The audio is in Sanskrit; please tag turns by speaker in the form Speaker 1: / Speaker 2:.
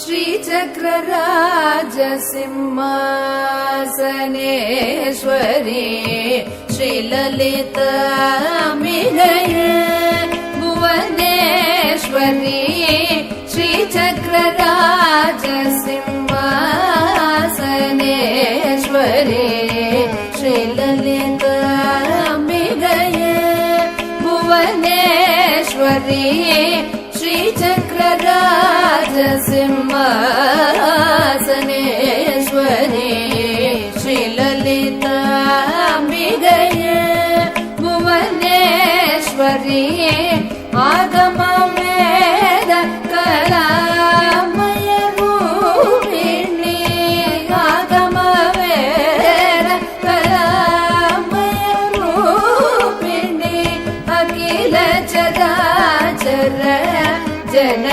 Speaker 1: श्रीचक्रराजसिंहासनेश्वरी श्रीललिताम्बिकये भुवनेश्वरी श्रीचक्रराजसिंहासनेश्वरी श्रीललिताम्बिकये भुवनेश्वरी श्रीचक्रराजसिंहासनेश्वरी श्रीललिताम्बिकये भुवनेश्वरी आगमवेद कलामय रूपिणी आगमवेद कलामय रूपिणी अखिल चराचर जन